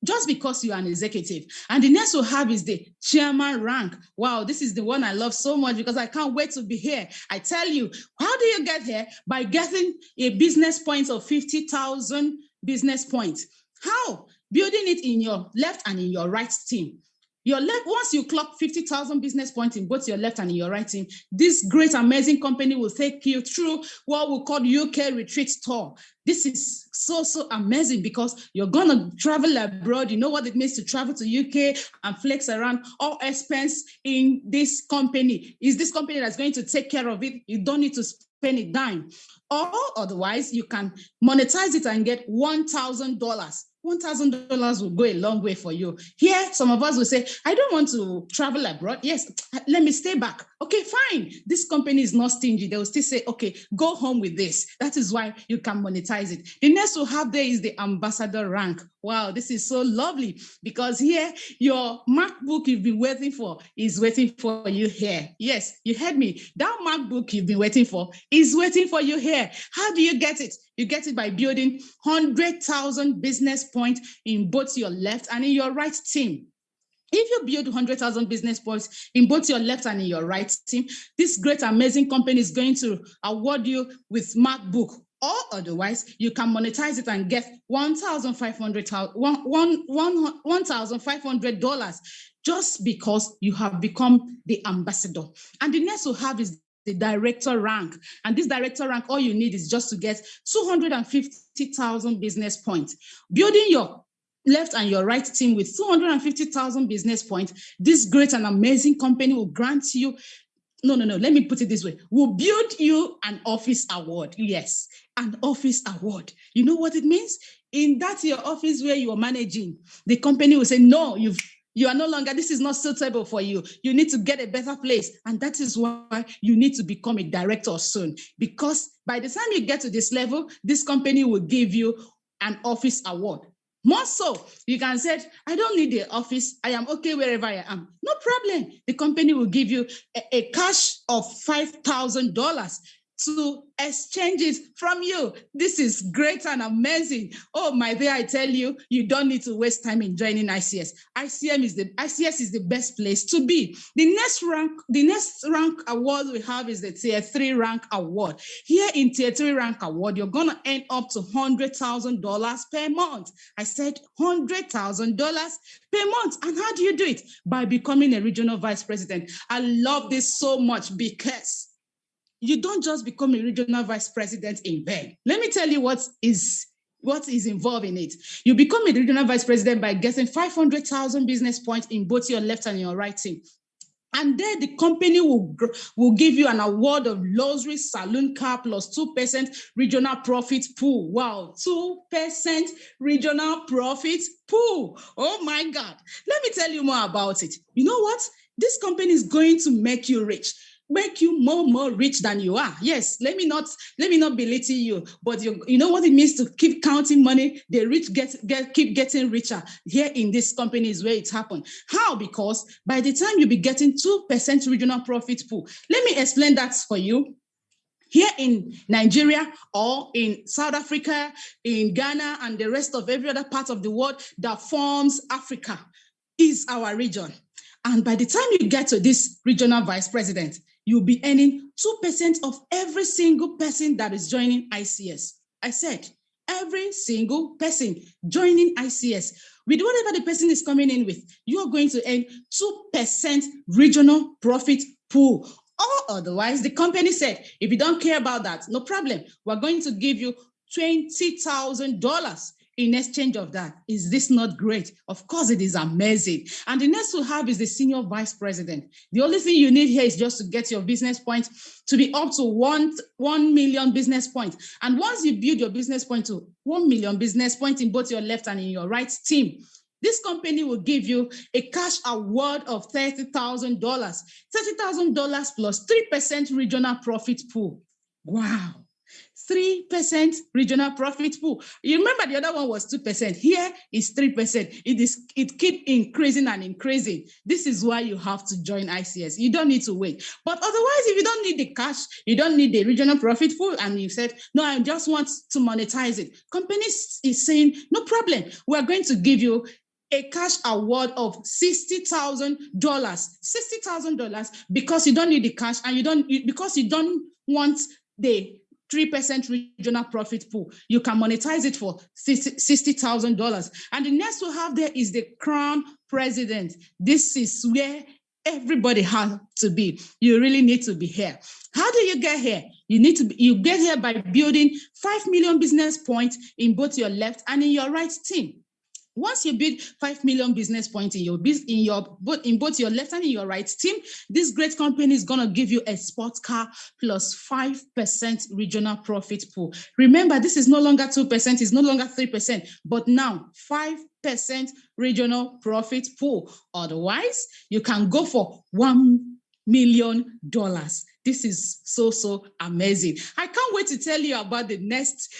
Just because you are an executive. And the next we'll have is the chairman rank. Wow, this is the one I love so much because I can't wait to be here. I tell you, how do you get here? By getting a business point of 50,000 business points. How? Building it in your left and in your right team. Your left, once you clock 50,000 business points in both your left and in your right team, this great, amazing company will take you through what we call UK retreat tour. This is so amazing because you're going to travel abroad. You know what it means to travel to UK and flex around. All expense in this company. Is this company that's going to take care of it? You don't need to spend a dime. Or otherwise, you can monetize it and get $1,000. $1,000 will go a long way for you. Here, some of us will say, I don't want to travel abroad. Yes, let me stay back. Okay, fine. This company is not stingy. They will still say, okay, go home with this. That is why you can monetize it. The next we'll have there is the ambassador rank. Wow, this is so lovely because here, your MacBook you've been waiting for is waiting for you here. Yes, you heard me. That MacBook you've been waiting for is waiting for you here. How do you get it? You get it by building 100,000 business points in both your left and in your right team. If you build 100,000 business points in both your left and in your right team, this great, amazing company is going to award you with MacBook. Or otherwise, you can monetize it and get $1,500 just because you have become the ambassador. And the next we'll have is the director rank. And this director rank, all you need is just to get 250,000 business points. Building your left and your right team with 250,000 business points, this great and amazing company will grant you, let me put it this way, will build you an office award. Yes, an office award. You know what it means? In that your office where you are managing, the company will say, no, you are no longer, this is not suitable for you. You need to get a better place. And that is why you need to become a director soon. Because by the time you get to this level, this company will give you an office award. More so, you can say, I don't need the office. I am okay wherever I am. No problem. The company will give you a cash of $5,000 to exchange it from you. This is great and amazing. Oh my dear, I tell you, you don't need to waste time in joining ICS. ICS is the best place to be. The next rank award we have is the Tier 3 rank award. Here in Tier 3 rank award, you're gonna earn up to $100,000 per month. I said $100,000 per month. And how do you do it? By becoming a regional vice president. I love this so much because you don't just become a regional vice president in vain. Let me tell you what is what is involved in it. You become a regional vice president by getting 500,000 business points in both your left and your right team. And then the company will give you an award of luxury saloon car plus 2% regional profit pool. Wow, 2% regional profit pool. Oh my God. Let me tell you more about it. You know what? This company is going to make you rich. Make you more rich than you are. Yes, let me not belittle you, but you know what it means to keep counting money. The rich keep getting richer. Here in this company is where it happened. How? Because by the time you be getting 2% regional profit pool, let me explain that for you. Here in Nigeria or in South Africa, in Ghana, and the rest of every other part of the world that forms Africa is our region. And by the time you get to this regional vice president, you'll be earning 2% of every single person that is joining ICS. I said, every single person joining ICS, with whatever the person is coming in with, you're going to earn 2% regional profit pool. Or otherwise, the company said, if you don't care about that, no problem. We're going to give you $20,000 in exchange of that. Is this not great? Of course, it is amazing. And the next we have is the senior vice president. The only thing you need here is just to get your business points to be up to 1 million business points. And once you build your business point to 1 million business points in both your left and in your right team, this company will give you a cash award of $30,000, $30,000 plus 3% regional profit pool. Wow. 3% regional profit pool. You remember the other one was 2%. Here is 3%. It keeps increasing and increasing. This is why you have to join ICS. You don't need to wait. But otherwise, if you don't need the cash, you don't need the regional profit pool, and you said, no, I just want to monetize it. Company is saying, no problem. We're going to give you a cash award of $60,000, $60,000 because you don't need the cash and because you don't want the 3% regional profit pool. You can monetize it for $60,000. And the next we have there is the crown president. This is where everybody has to be. You really need to be here. How do you get here? You get here by building 5 million business points in both your left and in your right team. Once you build 5 million business points in both your left and in your right team, this great company is going to give you a sports car plus 5% regional profit pool. Remember, this is no longer 2%, it's no longer 3%, but now 5% regional profit pool. Otherwise, you can go for $1 million. This is so amazing. I can't wait to tell you about the next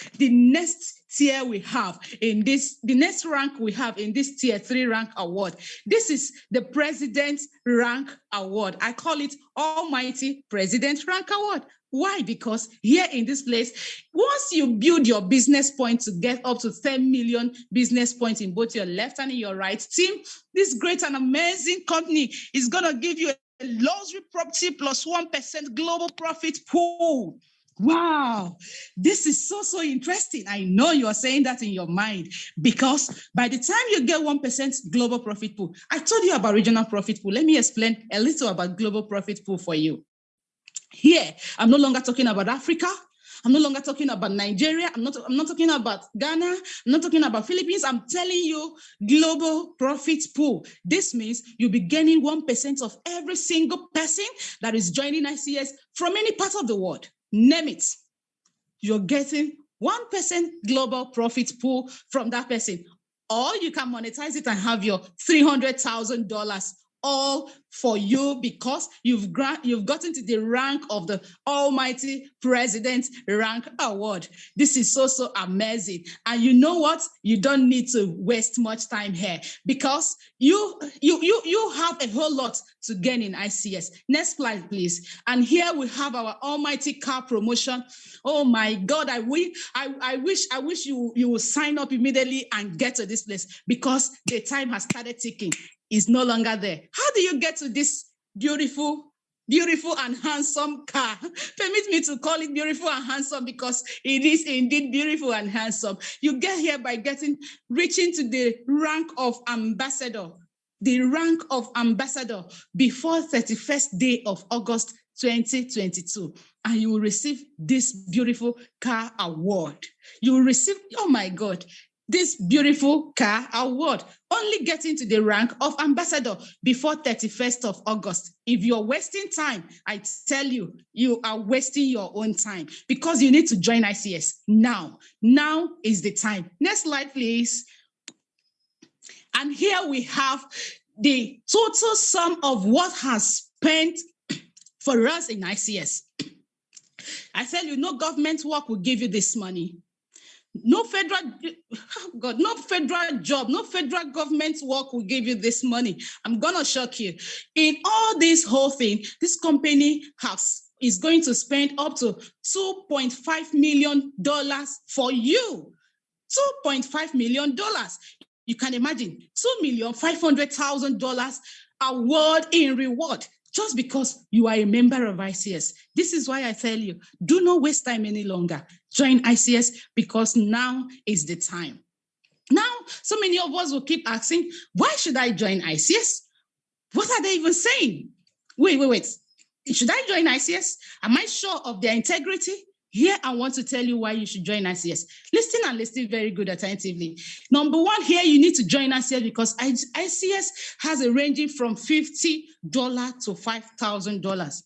tier we have in this, the next rank we have in this tier 3 rank award. This is the President Rank Award. I call it Almighty President Rank Award. Why? Because here in this place, once you build your business point to get up to 10 million business points in both your left and in your right team, this great and amazing company is going to give you a luxury property plus 1% global profit pool. Wow, this is so interesting. I know you are saying that in your mind because by the time you get 1% global profit pool, I told you about regional profit pool. Let me explain a little about global profit pool for you. Here, I'm no longer talking about Africa. I'm no longer talking about Nigeria. I'm not talking about Ghana. I'm not talking about Philippines. I'm telling you global profit pool. This means you'll be gaining 1% of every single person that is joining ICS from any part of the world. Name it. You're getting 1% global profit pool from that person. Or you can monetize it and have your $300,000 all for you because you've gotten to the rank of the Almighty President Rank Award. This is so amazing. And you know what? You don't need to waste much time here because you have a whole lot to gain in ICS. Next slide, please. And here we have our Almighty Car promotion. Oh my God, I wish you will sign up immediately and get to this place because the time has started ticking. Is no longer there. How do you get to this beautiful and handsome car? Permit me to call it beautiful and handsome because it is indeed beautiful and handsome. You get here by reaching to the rank of ambassador. The rank of ambassador before 31st day of August 2022, and you will receive this beautiful car award. You will receive, oh my God, this beautiful car award, only getting to the rank of ambassador before 31st of August. If you're wasting time, I tell you, you are wasting your own time, because you need to join ICS now. Now is the time. Next slide, please. And here we have the total sum of what has spent for us in ICS. I tell you, no government work will give you this money. No federal, oh God, no federal job, no federal government work will give you this money. I'm gonna shock you. In all this whole thing, this company is going to spend up to $2.5 million for you. $2.5 million. You can imagine $2,500,000 award in reward, just because you are a member of ICS. This is why I tell you, do not waste time any longer. Join ICS, because now is the time. Now, so many of us will keep asking, why should I join ICS? What are they even saying? Wait. Should I join ICS? Am I sure of their integrity? Here, I want to tell you why you should join ICS. Listen and listen very good attentively. Number one, here you need to join ICS because ICS has a ranging from $50 to $5,000.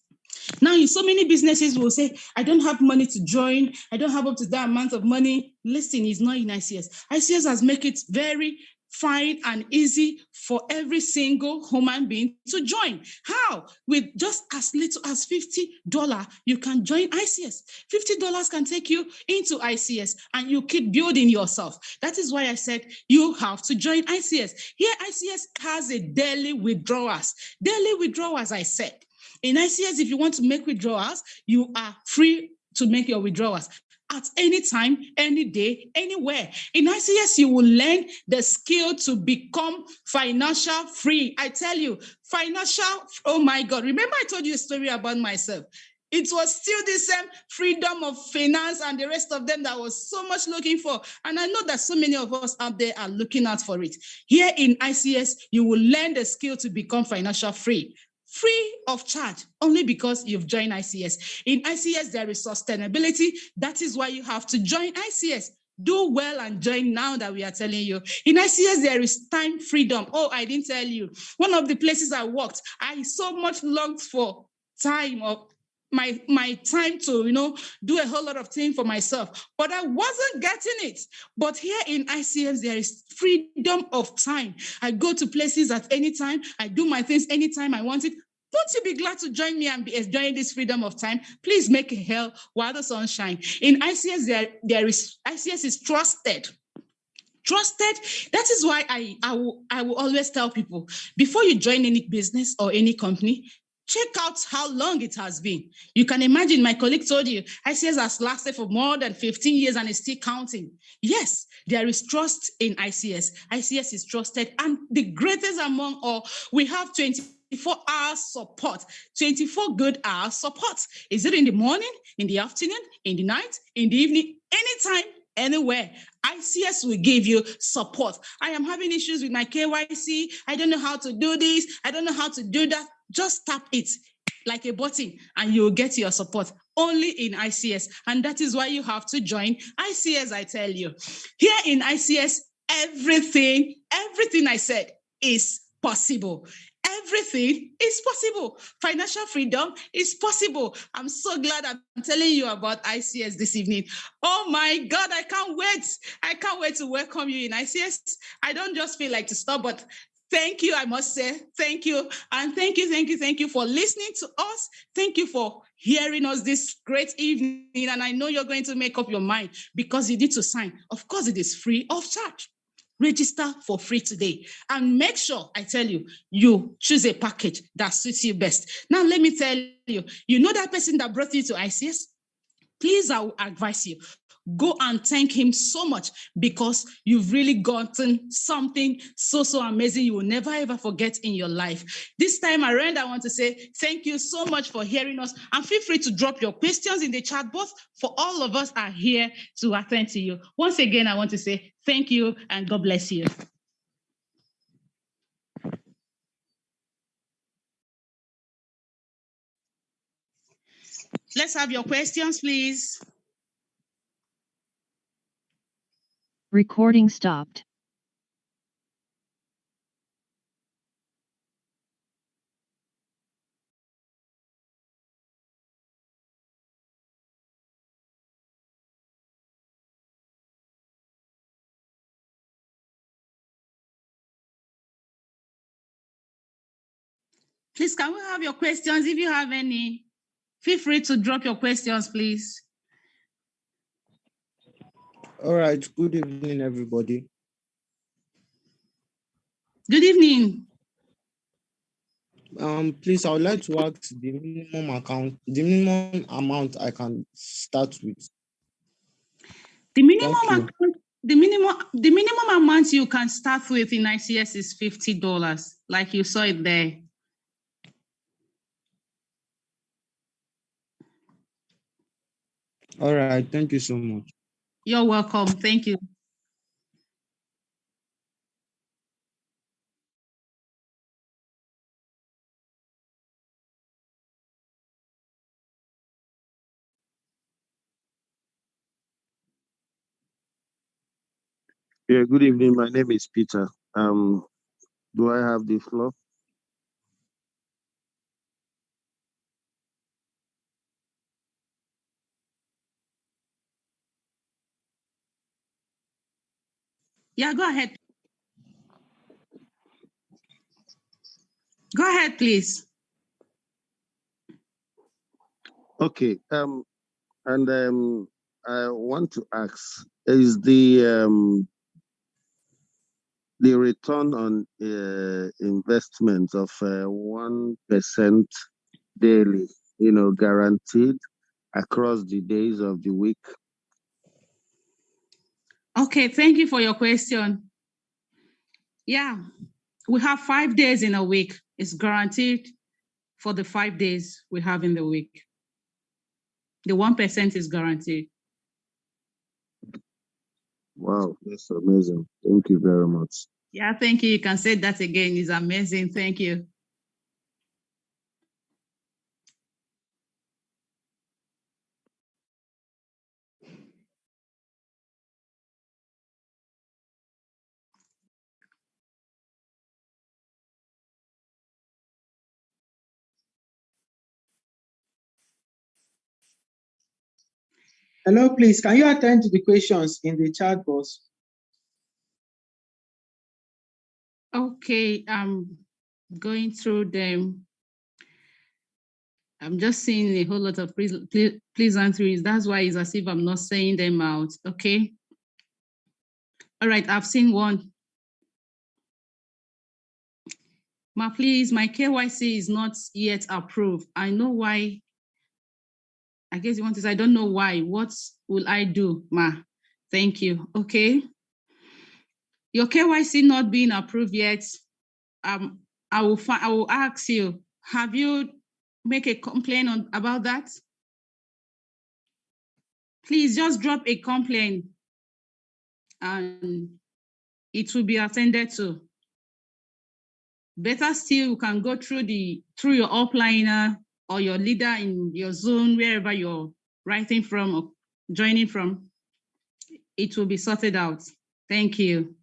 Now, so many businesses will say, I don't have money to join. I don't have up to that amount of money. Listen, it's not in ICS. ICS has made it very fine and easy for every single human being to join. How? With just as little as $50, you can join ICS. $50 can take you into ICS and you keep building yourself. That is why I said you have to join ICS. Here, ICS has a daily withdrawals. Daily withdrawals, I said. In ICS, if you want to make withdrawals, you are free to make your withdrawals at any time, any day, anywhere. In ICS, you will learn the skill to become financial free. I tell you, financial, oh my God. Remember I told you a story about myself. It was still the same freedom of finance and the rest of them that I was so much looking for. And I know that so many of us out there are looking out for it. Here in ICS, you will learn the skill to become financial free. Free of charge, only because you've joined ICS. In ICS, there is sustainability. That is why you have to join ICS. Do well and join now that we are telling you. In ICS, there is time freedom. Oh, I didn't tell you. One of the places I worked, I so much longed for time of my time to, do a whole lot of things for myself, but I wasn't getting it. But here in ICS, there is freedom of time. I go to places at any time. I do my things anytime I want it. Won't you be glad to join me and be enjoying this freedom of time? Please make a hell while the sun shines. In ICS, ICS is trusted. Trusted. That is why I will always tell people, before you join any business or any company, check out how long it has been. You can imagine, my colleague told you, ICS has lasted for more than 15 years and is still counting. Yes, there is trust in ICS. ICS is trusted. And the greatest among all, we have 24-hour support, 24 good hours support. Is it in the morning, in the afternoon, in the night, in the evening, anytime, anywhere? ICS will give you support. I am having issues with my KYC. I don't know how to do this. I don't know how to do that. Just tap it like a button and you'll get your support only in ICS. And that is why you have to join ICS, I tell you. Here in ICS, everything I said is possible. Everything is possible. Financial freedom is possible. I'm so glad I'm telling you about ICS this evening. Oh my God, I can't wait. I can't wait to welcome you in ICS. I don't just feel like to stop, but thank you, I must say. Thank you. And thank you for listening to us. Thank you for hearing us this great evening. And I know you're going to make up your mind because you need to sign. Of course, it is free of charge. Register for free today and make sure, I tell you, you choose a package that suits you best. Now, let me tell you, you know that person that brought you to ICS? Please, I will advise you, go and thank him so much because you've really gotten something so amazing you will never ever forget in your life. This time around, I want to say thank you so much for hearing us and feel free to drop your questions in the chat box, for all of us are here to attend to you. Once again, I want to say thank you and God bless you. Let's have your questions, please. Recording stopped. Please, can we have your questions? If you have any, feel free to drop your questions, please. All right. Good evening, everybody. Good evening. Please, I would like to ask the minimum amount I can start with. The minimum Thank you. account, the minimum amount you can start with in ICS is $50, like you saw it there. All right. Thank you so much. You're welcome. Thank you. Yeah, good evening. My name is Peter. Do I have the floor? Yeah, go ahead. Go ahead, please. Okay. I want to ask: is the return on investment of 1% daily, guaranteed across the days of the week? Okay, thank you for your question. Yeah, we have 5 days in a week. It's guaranteed for the 5 days we have in the week. The 1% is guaranteed. Wow, that's amazing. Thank you very much. Yeah, thank you. You can say that again. It's amazing. Thank you. Hello, please. Can you attend to the questions in the chat box? Okay, I'm going through them. I'm just seeing a whole lot of pleasantries. That's why it's as if I'm not saying them out. Okay. All right, I've seen one. Ma, please, my KYC is not yet approved. I know why. I guess you want to say, I don't know why. What will I do, Ma? Thank you. Okay. Your KYC not being approved yet. I will ask you, have you make a complaint about that? Please just drop a complaint and it will be attended to. Better still, you can go through your upliner or your leader in your zone, wherever you're writing from or joining from. It will be sorted out. Thank you.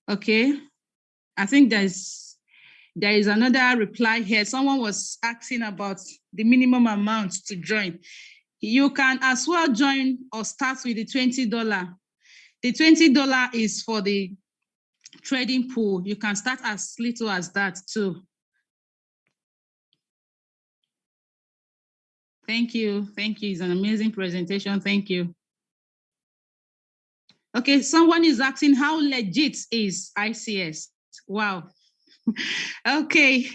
Okay, I think there is another reply here. Someone was asking about the minimum amount to join. You can as well join or start with the $20. The $20 is for the trading pool. You can start as little as that too. Thank you. Thank you. It's an amazing presentation. Thank you. Okay, someone is asking how legit is ICS? Wow. Okay.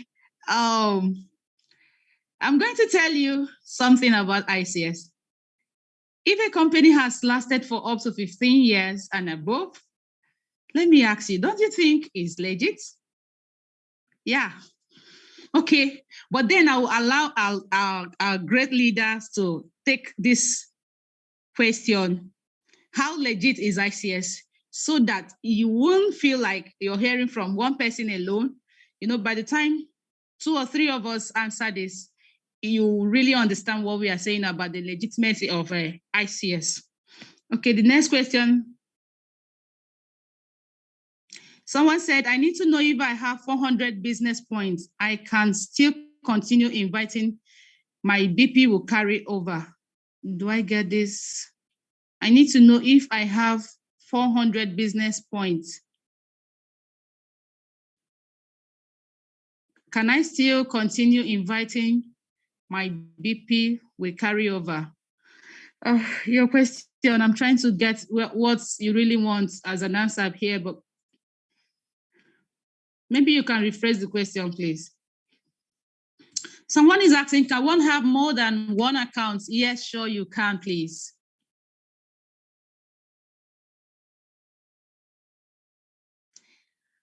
I'm going to tell you something about ICS. If a company has lasted for up to 15 years and above, let me ask you, don't you think it's legit? Yeah. Okay, but then I will allow our great leaders to take this question. How legit is ICS? So that you won't feel like you're hearing from one person alone. By the time 2 or 3 of us answer this, you really understand what we are saying about the legitimacy of ICS. Okay, the next question. Someone said, I need to know if I have 400 business points, I can still continue inviting, my BP will carry over. Do I get this? I need to know if I have 400 business points. Can I still continue inviting, my BP will carry over? Your question, I'm trying to get what you really want as an answer here, but maybe you can rephrase the question, please. Someone is asking, can one have more than one account? Yes, sure you can, please.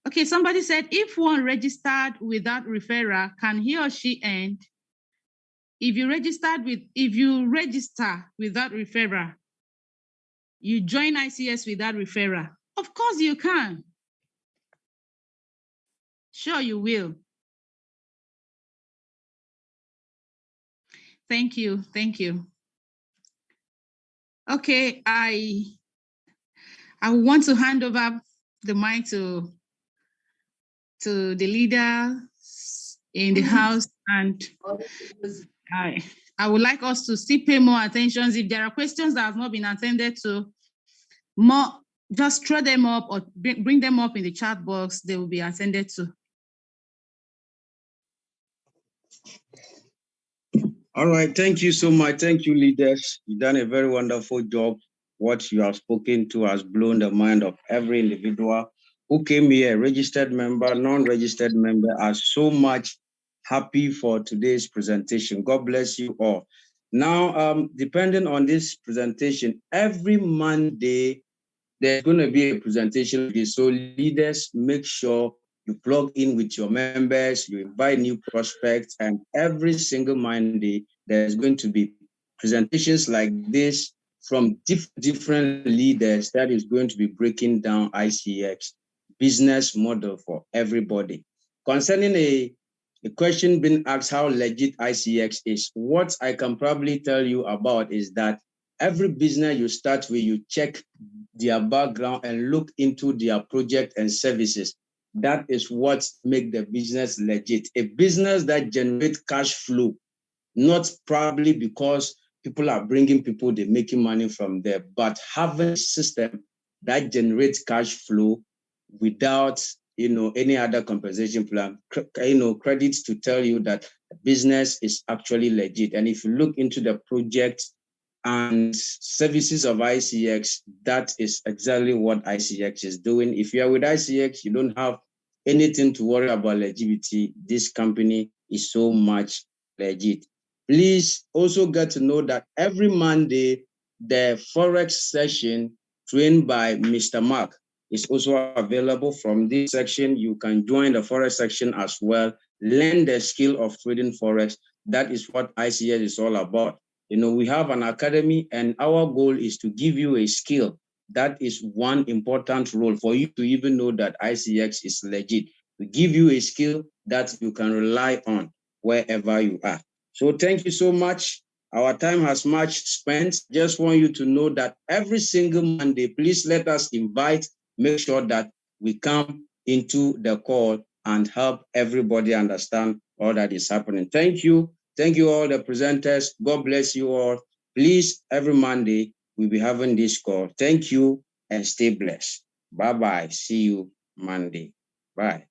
Okay, somebody said, if one registered without referral, can he or she earn? If you register without referral, you join ICS without referral. Of course you can. Sure you will. Thank you, thank you. Okay, I want to hand over the mic to the leader in the house, and I would like us to still pay more attention. If there are questions that have not been attended to, just throw them up or bring them up in the chat box, they will be attended to. All right, thank you so much. Thank you, leaders. You've done a very wonderful job. What you have spoken to has blown the mind of every individual who came here, registered member, non-registered member, are so much happy for today's presentation. God bless you all. Now, depending on this presentation, every Monday, there's going to be a presentation. So leaders, make sure you plug in with your members, you invite new prospects, and every single Monday, there's going to be presentations like this from different leaders that is going to be breaking down ICX business model for everybody. Concerning a question being asked how legit ICX is, what I can probably tell you about is that every business you start with, you check their background and look into their project and services. That is what makes the business legit. A business that generates cash flow, not probably because people are bringing people, they're making money from there, but having a system that generates cash flow without any other compensation plan, credits to tell you that business is actually legit. And if you look into the project and services of ICX, that is exactly what ICX is doing. If you are with ICX, you don't have anything to worry about legitimacy. This company is so much legit. Please also get to know that every Monday, the FOREX session trained by Mr. Mark is also available. From this section. You can join the FOREX section as well, learn the skill of trading FOREX. That is what ICS is all about. We have an academy, and our goal is to give you a skill. That is one important role for you to even know that ICX is legit. We give you a skill that you can rely on wherever you are. So thank you so much. Our time has much spent. Just want you to know that every single Monday, please let us make sure that we come into the call and help everybody understand all that is happening. Thank you. Thank you all the presenters. God bless you all. Please, every Monday, we'll be having this call. Thank you and stay blessed. Bye-bye. See you Monday. Bye.